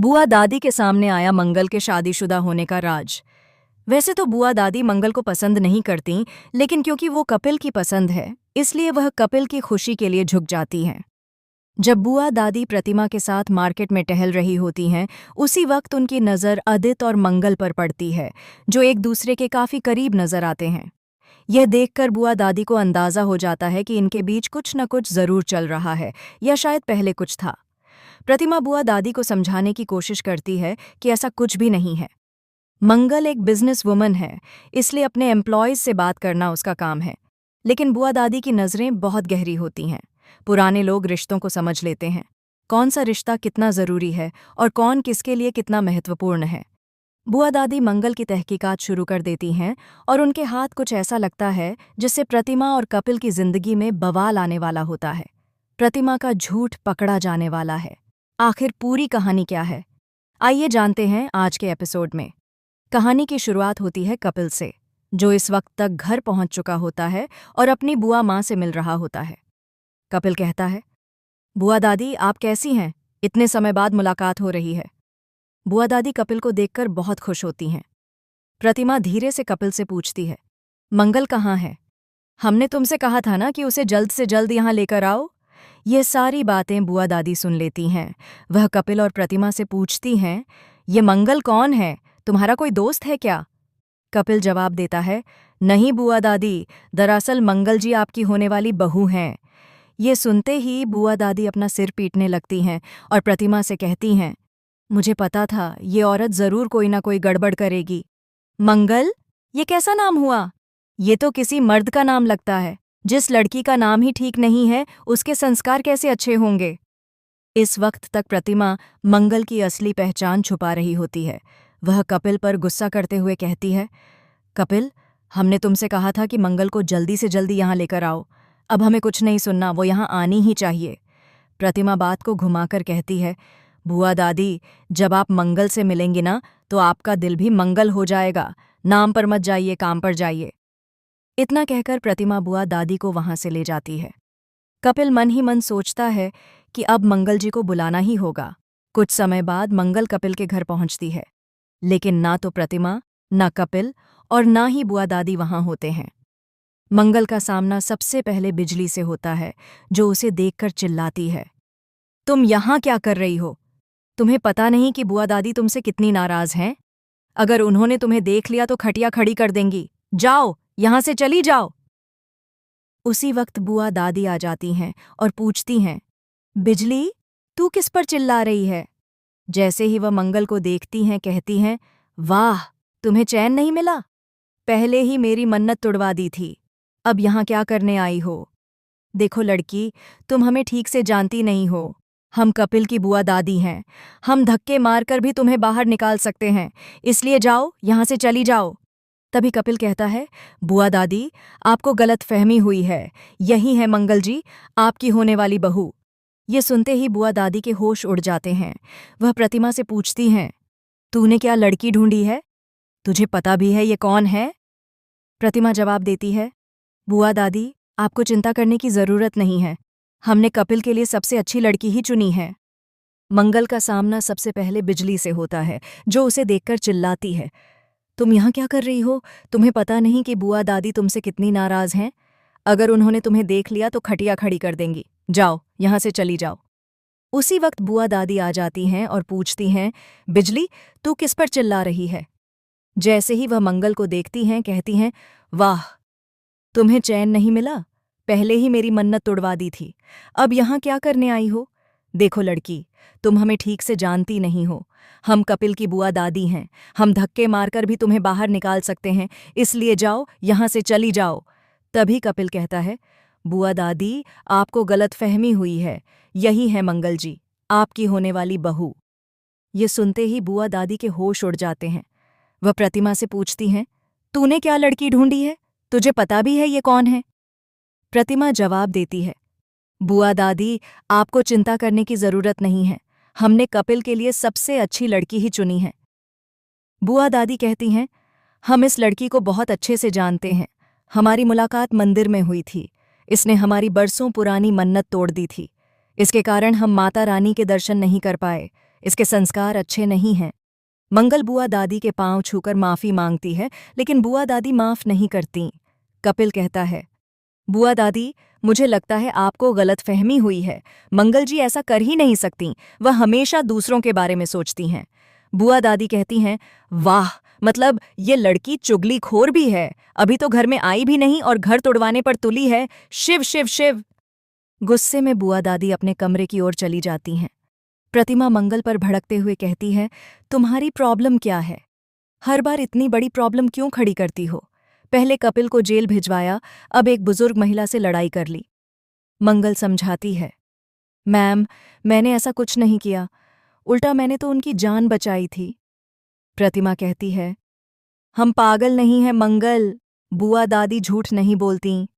बुआ दादी के सामने आया मंगल के शादीशुदा होने का राज। वैसे तो बुआ दादी मंगल को पसंद नहीं करती, लेकिन क्योंकि वो कपिल की पसंद है, इसलिए वह कपिल की खुशी के लिए झुक जाती हैं। जब बुआ दादी प्रतिमा के साथ मार्केट में टहल रही होती हैं, उसी वक्त उनकी नज़र अदित और मंगल पर पड़ती है, जो एक दूसरे के काफ़ी करीब नजर आते हैं। यह देखकर बुआ दादी को अंदाज़ा हो जाता है कि इनके बीच कुछ न कुछ ज़रूर चल रहा है, या शायद पहले कुछ था। प्रतिमा बुआ दादी को समझाने की कोशिश करती है कि ऐसा कुछ भी नहीं है। मंगल एक बिजनेस वुमन है, इसलिए अपने एम्प्लॉयज़ से बात करना उसका काम है। लेकिन बुआ दादी की नज़रें बहुत गहरी होती हैं। पुराने लोग रिश्तों को समझ लेते हैं, कौन सा रिश्ता कितना ज़रूरी है और कौन किसके लिए कितना महत्वपूर्ण है। बुआ दादी मंगल की तहकीकात शुरू कर देती हैं और उनके हाथ कुछ ऐसा लगता है जिससे प्रतिमा और कपिल की जिंदगी में बवाल आने वाला होता है। प्रतिमा का झूठ पकड़ा जाने वाला है। आखिर पूरी कहानी क्या है, आइए जानते हैं आज के एपिसोड में। कहानी की शुरुआत होती है कपिल से, जो इस वक्त तक घर पहुंच चुका होता है और अपनी बुआ माँ से मिल रहा होता है। कपिल कहता है, बुआ दादी आप कैसी हैं? इतने समय बाद मुलाकात हो रही है। बुआ दादी कपिल को देखकर बहुत खुश होती हैं। प्रतिमा धीरे से कपिल से पूछती है, मंगल कहाँ है? हमने तुमसे कहा था ना कि उसे जल्द से जल्द यहाँ लेकर आओ। ये सारी बातें बुआ दादी सुन लेती हैं। वह कपिल और प्रतिमा से पूछती हैं, ये मंगल कौन है? तुम्हारा कोई दोस्त है क्या? कपिल जवाब देता है, नहीं बुआ दादी, दरअसल मंगल जी आपकी होने वाली बहू हैं। ये सुनते ही बुआ दादी अपना सिर पीटने लगती हैं और प्रतिमा से कहती हैं, मुझे पता था ये औरत जरूर कोई ना कोई गड़बड़ करेगी। मंगल, ये कैसा नाम हुआ? ये तो किसी मर्द का नाम लगता है। जिस लड़की का नाम ही ठीक नहीं है, उसके संस्कार कैसे अच्छे होंगे? इस वक्त तक प्रतिमा मंगल की असली पहचान छुपा रही होती है। वह कपिल पर गुस्सा करते हुए कहती है, कपिल, हमने तुमसे कहा था कि मंगल को जल्दी से जल्दी यहाँ लेकर आओ। अब हमें कुछ नहीं सुनना, वो यहाँ आनी ही चाहिए। प्रतिमा बात को घुमाकर कहती है, बुआ दादी, जब आप मंगल से मिलेंगी ना, तो आपका दिल भी मंगल हो जाएगा। नाम पर मत जाइए, काम पर जाइए। इतना कहकर प्रतिमा बुआ दादी को वहां से ले जाती है। कपिल मन ही मन सोचता है कि अब मंगल जी को बुलाना ही होगा। कुछ समय बाद मंगल कपिल के घर पहुंचती है, लेकिन ना तो प्रतिमा, ना कपिल और ना ही बुआ दादी वहां होते हैं। मंगल का सामना सबसे पहले बिजली से होता है, जो उसे देखकर चिल्लाती है, तुम यहाँ क्या कर रही हो? तुम्हें पता नहीं कि बुआ दादी तुमसे कितनी नाराज हैं? अगर उन्होंने तुम्हें देख लिया तो खटिया खड़ी कर देंगी। जाओ, यहां से चली जाओ। उसी वक्त बुआ दादी आ जाती हैं और पूछती हैं, बिजली, तू किस पर चिल्ला रही है? जैसे ही वह मंगल को देखती हैं, कहती हैं, वाह, तुम्हें चैन नहीं मिला? पहले ही मेरी मन्नत तुड़वा दी थी, अब यहाँ क्या करने आई हो? देखो लड़की, तुम हमें ठीक से जानती नहीं हो। हम कपिल की बुआ दादी हैं। हम धक्के मारकर भी तुम्हें बाहर निकाल सकते हैं, इसलिए जाओ, यहाँ से चली जाओ। तभी कपिल कहता है, बुआ दादी, आपको गलतफहमी हुई है। यही है मंगल जी, आपकी होने वाली बहू। ये सुनते ही बुआ दादी के होश उड़ जाते हैं। वह प्रतिमा से पूछती हैं, तूने क्या लड़की ढूंढी है? तुझे पता भी है ये कौन है? प्रतिमा जवाब देती है, बुआ दादी, आपको चिंता करने की जरूरत नहीं है। हमने कपिल के लिए सबसे अच्छी लड़की ही चुनी है। मंगल का सामना सबसे पहले बिजली से होता है, जो उसे देखकर चिल्लाती है, तुम यहाँ क्या कर रही हो? तुम्हें पता नहीं कि बुआ दादी तुमसे कितनी नाराज हैं? अगर उन्होंने तुम्हें देख लिया तो खटिया खड़ी कर देंगी। जाओ, यहाँ से चली जाओ। उसी वक्त बुआ दादी आ जाती हैं और पूछती हैं, बिजली, तू किस पर चिल्ला रही है? जैसे ही वह मंगल को देखती हैं, कहती हैं, वाह, तुम्हें चैन नहीं मिला? पहले ही मेरी मन्नत तुड़वा दी थी, अब यहाँ क्या करने आई हो? देखो लड़की, तुम हमें ठीक से जानती नहीं हो। हम कपिल की बुआ दादी हैं। हम धक्के मारकर भी तुम्हें बाहर निकाल सकते हैं, इसलिए जाओ, यहाँ से चली जाओ। तभी कपिल कहता है, बुआ दादी, आपको गलतफहमी हुई है। यही है मंगल जी, आपकी होने वाली बहू। ये सुनते ही बुआ दादी के होश उड़ जाते हैं। वह प्रतिमा से पूछती हैं, तूने क्या लड़की ढूंढी है? तुझे पता भी है ये कौन है? प्रतिमा जवाब देती है, बुआ दादी, आपको चिंता करने की जरूरत नहीं है। हमने कपिल के लिए सबसे अच्छी लड़की ही चुनी है। बुआ दादी कहती हैं, हम इस लड़की को बहुत अच्छे से जानते हैं। हमारी मुलाकात मंदिर में हुई थी। इसने हमारी बरसों पुरानी मन्नत तोड़ दी थी। इसके कारण हम माता रानी के दर्शन नहीं कर पाए। इसके संस्कार अच्छे नहीं हैं। मंगल बुआ दादी के पांव छूकर माफी मांगती है, लेकिन बुआ दादी माफ नहीं करती। कपिल कहता है, बुआ दादी, मुझे लगता है आपको गलतफहमी हुई है। मंगल जी ऐसा कर ही नहीं सकती, वह हमेशा दूसरों के बारे में सोचती हैं। बुआ दादी कहती हैं, वाह, मतलब ये लड़की चुगलीखोर भी है। अभी तो घर में आई भी नहीं और घर तोड़वाने पर तुली है। शिव शिव शिव। गुस्से में बुआ दादी अपने कमरे की ओर चली जाती हैं। प्रतिमा मंगल पर भड़कते हुए कहती है, तुम्हारी प्रॉब्लम क्या है? हर बार इतनी बड़ी प्रॉब्लम क्यों खड़ी करती हो? पहले कपिल को जेल भिजवाया, अब एक बुजुर्ग महिला से लड़ाई कर ली। मंगल समझाती है, मैम, मैंने ऐसा कुछ नहीं किया, उल्टा मैंने तो उनकी जान बचाई थी। प्रतिमा कहती है, हम पागल नहीं हैं मंगल, बुआ दादी झूठ नहीं बोलती।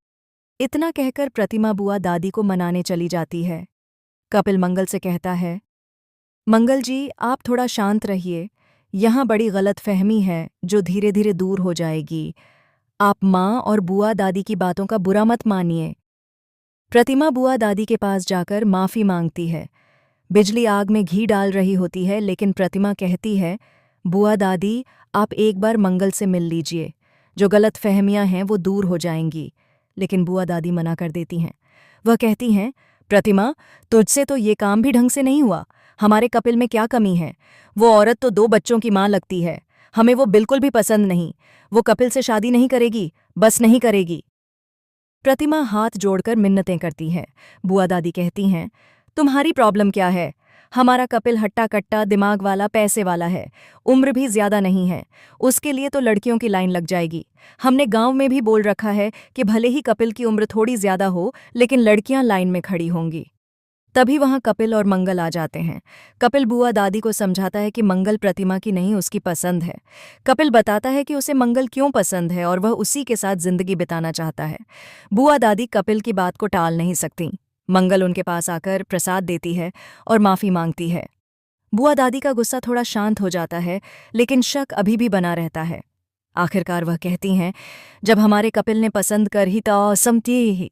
इतना कहकर प्रतिमा बुआ दादी को मनाने चली जाती है। कपिल मंगल से कहता है, मंगल जी, आप थोड़ा शांत रहिए, यहाँ बड़ी गलतफहमी है जो धीरे धीरे दूर हो जाएगी। आप माँ और बुआ दादी की बातों का बुरा मत मानिए। प्रतिमा बुआ दादी के पास जाकर माफ़ी मांगती है। बिजली आग में घी डाल रही होती है, लेकिन प्रतिमा कहती है, बुआ दादी, आप एक बार मंगल से मिल लीजिए, जो गलतफहमियां हैं वो दूर हो जाएंगी। लेकिन बुआ दादी मना कर देती हैं। वह कहती हैं, प्रतिमा, तुझसे तो ये काम भी ढंग से नहीं हुआ। हमारे कपिल में क्या कमी है? वो औरत तो 2 बच्चों की माँ लगती है। हमें वो बिल्कुल भी पसंद नहीं। वो कपिल से शादी नहीं करेगी, बस नहीं करेगी। प्रतिमा हाथ जोड़कर मिन्नतें करती है। बुआ दादी कहती हैं, तुम्हारी प्रॉब्लम क्या है? हमारा कपिल हट्टा कट्टा, दिमाग वाला, पैसे वाला है, उम्र भी ज्यादा नहीं है। उसके लिए तो लड़कियों की लाइन लग जाएगी। हमने गांव में भी बोल रखा है कि भले ही कपिल की उम्र थोड़ी ज्यादा हो, लेकिन लड़कियां लाइन में खड़ी होंगी। तभी वहां कपिल और मंगल आ जाते हैं। कपिल बुआ दादी को समझाता है कि मंगल प्रतिमा की नहीं, उसकी पसंद है। कपिल बताता है कि उसे मंगल क्यों पसंद है और वह उसी के साथ जिंदगी बिताना चाहता है। बुआ दादी कपिल की बात को टाल नहीं सकती। मंगल उनके पास आकर प्रसाद देती है और माफी मांगती है। बुआ दादी का गुस्सा थोड़ा शांत हो जाता है, लेकिन शक अभी भी बना रहता है। आखिरकार वह कहती हैं, जब हमारे कपिल ने पसंद कर ही तो समझी ही,